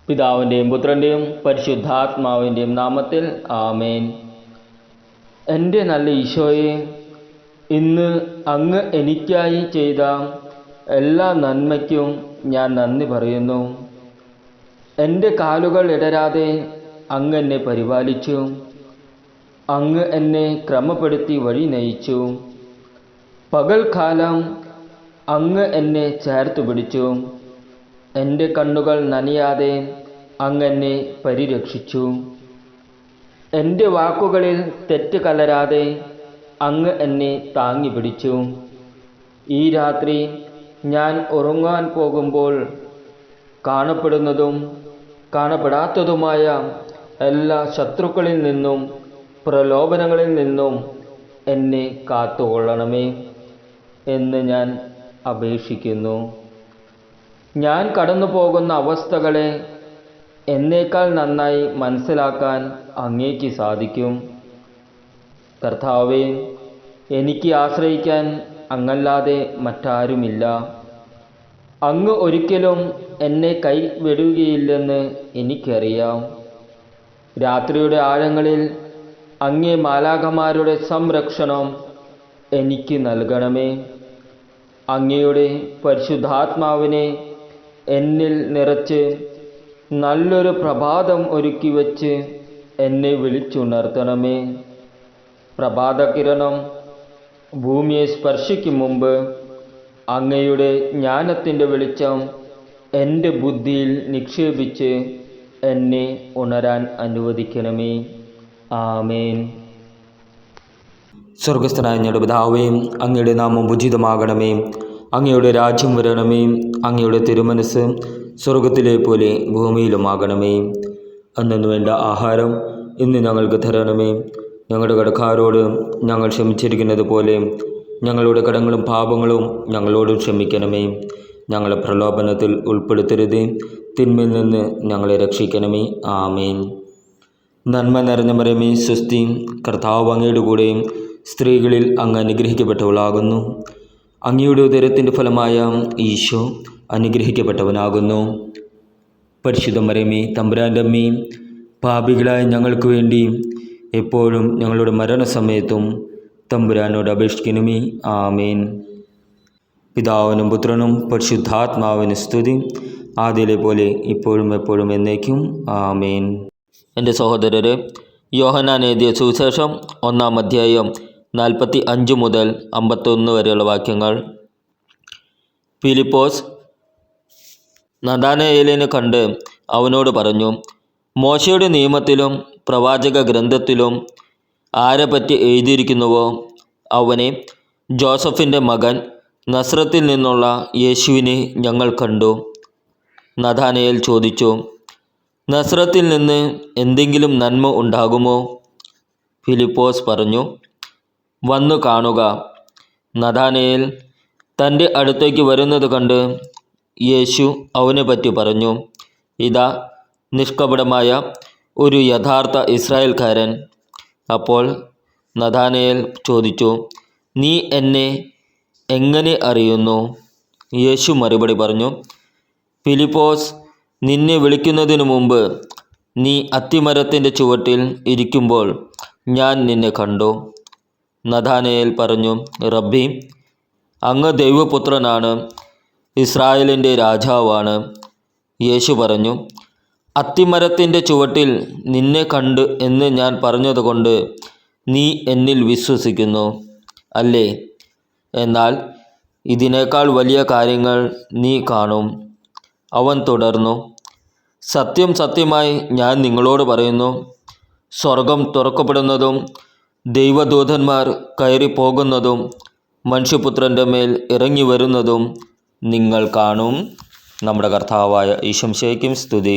പിതാവിൻ്റെയും പുത്രൻ്റെയും പരിശുദ്ധാത്മാവിൻ്റെയും നാമത്തിൽ ആമേൻ. എൻ്റെ നല്ല ഈശോയെ, ഇന്ന് അങ്ങ് എനിക്കായി ചെയ്ത എല്ലാ നന്മയ്ക്കും ഞാൻ നന്ദി പറയുന്നു. എൻ്റെ കാലുകൾ ഇടരാതെ അങ്ങ് എന്നെ പരിപാലിച്ചു. അങ്ങ് എന്നെ ക്രമപ്പെടുത്തി വഴി നയിച്ചു. പകൽക്കാലം അങ്ങ് എന്നെ ചേർത്ത് പിടിച്ചു. എൻ്റെ കണ്ണുകൾ നനയാതെ അങ്ങ് എന്നെ പരിരക്ഷിച്ചു. എൻ്റെ വാക്കുകളിൽ തെറ്റ് കലരാതെ അങ്ങ് എന്നെ താങ്ങി പിടിച്ചു. ഈ രാത്രി ഞാൻ ഉറങ്ങാൻ പോകുമ്പോൾ കാണപ്പെടുന്നതും കാണപ്പെടാത്തതുമായ എല്ലാ ശത്രുക്കളിൽ നിന്നും പ്രലോഭനങ്ങളിൽ നിന്നും എന്നെ കാത്തുകൊള്ളണമേ എന്ന് ഞാൻ അപേക്ഷിക്കുന്നു. ഞാൻ കടന്നു പോകുന്ന അവസ്ഥകളെ എന്നേക്കാൾ നന്നായി മനസ്സിലാക്കാൻ അങ്ങേക്ക് സാധിക്കും. കർത്താവേ, എനിക്ക് ആശ്രയിക്കാൻ അങ്ങല്ലാതെ മറ്റാരുമില്ല. അങ്ങ് ഒരിക്കലും എന്നെ കൈവിടുകയില്ലെന്ന് എനിക്കറിയാം. രാത്രിയുടെ ആഴങ്ങളിൽ അങ്ങേ മാലാഖമാരുടെ സംരക്ഷണം എനിക്ക് നൽകണമേ. അങ്ങയുടെ പരിശുദ്ധാത്മാവിനെ എന്നിൽ നിറച്ച് നല്ലൊരു പ്രഭാതം ഒരുക്കി വച്ച് എന്നെ വിളിച്ചുണർത്തണമേ. പ്രഭാതകിരണം ഭൂമിയെ സ്പർശിക്കും മുമ്പ് അങ്ങയുടെ ജ്ഞാനത്തിൻ്റെ വെളിച്ചം എൻ്റെ ബുദ്ധിയിൽ നിക്ഷേപിച്ച് എന്നെ ഉണരാൻ അനുവദിക്കണമേ. ആമേൻ. സ്വർഗസ്ഥനായ ഞങ്ങളുടെ പിതാവേ, അങ്ങയുടെ നാമം ഉചിതമാകണമേ. അങ്ങയുടെ രാജ്യം വരണമേ. അങ്ങയുടെ തിരുമനസ് സ്വർഗത്തിലെ പോലെ ഭൂമിയിലുമാകണമേ. അന്നു വേണ്ട ആഹാരം ഇന്ന് ഞങ്ങൾക്ക് തരണമേ. ഞങ്ങളുടെ കടക്കാരോട് ഞങ്ങൾ ക്ഷമിച്ചിരിക്കുന്നത് പോലെ ഞങ്ങളുടെ കടങ്ങളും പാപങ്ങളും ഞങ്ങളോടും ക്ഷമിക്കണമേ. ഞങ്ങളെ പ്രലോഭനത്തിൽ ഉൾപ്പെടുത്തരുത്, തിന്മയിൽ നിന്ന് ഞങ്ങളെ രക്ഷിക്കണമേ. ആമേൻ. നന്മ നിറഞ്ഞ മറിയമേ, സ്വസ്തി, കർത്താവ് അങ്ങയുടെ കൂടെ സ്ത്രീകളിൽ അങ്ങ് അനുഗ്രഹിക്കപ്പെട്ടവളാകുന്നു. അങ്ങയുടെ ഉദരത്തിൻ്റെ ഫലമായ ഈശോ അനുഗ്രഹിക്കപ്പെട്ടവനാകുന്നു. പരിശുദ്ധ മറിയമേ, തമ്പുരാൻ്റെ അമ്മേ, പാപികളായ ഞങ്ങൾക്ക് വേണ്ടി എപ്പോഴും ഞങ്ങളുടെ മരണസമയത്തും തമ്പുരാനോട് അപേക്ഷിക്കണമേ. ആമേൻ. പിതാവിനും പുത്രനും പരിശുദ്ധാത്മാവിന് സ്തുതി, ആദ്യയിലെ പോലെ ഇപ്പോഴും എപ്പോഴും എന്നേക്കും. ആമേൻ. എൻ്റെ സഹോദരരെ, യോഹന്നാൻ എഴുതിയ സുവിശേഷം 1-ാം അധ്യായം 45 മുതൽ 51 വരെയുള്ള വാക്യങ്ങൾ. ഫിലിപ്പോസ് നഥാനയേലിനെ കണ്ട് അവനോട് പറഞ്ഞു, മോശയുടെ നിയമത്തിലും പ്രവാചക ഗ്രന്ഥത്തിലും ആരെപ്പറ്റി എഴുതിയിരിക്കുന്നുവോ അവനെ, ജോസഫിൻ്റെ മകൻ നസ്രത്തിൽ നിന്നുള്ള യേശുവിനെ ഞങ്ങൾ കണ്ടു. നഥാനയേൽ ചോദിച്ചു, നസ്രത്തിൽ നിന്ന് എന്തെങ്കിലും നന്മ ഉണ്ടാകുമോ? ഫിലിപ്പോസ് പറഞ്ഞു, വന്നു കാണുക. നഥാനയേൽ തൻ്റെ അടുത്തേക്ക് വരുന്നത് കണ്ട് യേശു അവനെ പറ്റി പറഞ്ഞു, ഇതാ നിഷ്കപടമായ ഒരു യഥാർത്ഥ ഇസ്രായേൽക്കാരൻ. അപ്പോൾ നഥാനയേൽ ചോദിച്ചു, നീ എന്നെ എങ്ങനെ അറിയുന്നു? യേശു മറുപടി പറഞ്ഞു, ഫിലിപ്പോസ് നിന്നെ വിളിക്കുന്നതിനു മുമ്പ് നീ അത്തിമരത്തിൻ്റെ ചുവട്ടിൽ ഇരിക്കുമ്പോൾ ഞാൻ നിന്നെ കണ്ടു. നഥാനയേൽ പറഞ്ഞു, റബ്ബി, അങ്ങ് ദൈവപുത്രനാണ്, ഇസ്രായേലിൻ്റെ രാജാവാണ്. യേശു പറഞ്ഞു, അത്തിമരത്തിൻ്റെ ചുവട്ടിൽ നിന്നെ കണ്ടു എന്ന് ഞാൻ പറഞ്ഞതുകൊണ്ട് നീ എന്നിൽ വിശ്വസിക്കുന്നു അല്ലേ? എന്നാൽ ഇതിനേക്കാൾ വലിയ കാര്യങ്ങൾ നീ കാണും. അവൻ തുടർന്നു, സത്യം സത്യമായി ഞാൻ നിങ്ങളോട് പറയുന്നു, സ്വർഗം തുറക്കപ്പെടുന്നതും ദൈവദൂതന്മാർ കയറിപ്പോകുന്നതും മനുഷ്യപുത്രൻ്റെ മേൽ ഇറങ്ങി വരുന്നതും നിങ്ങൾ കാണും. നമ്മുടെ കർത്താവായ ഈശോ മിശിഹായ്ക്കും സ്തുതി.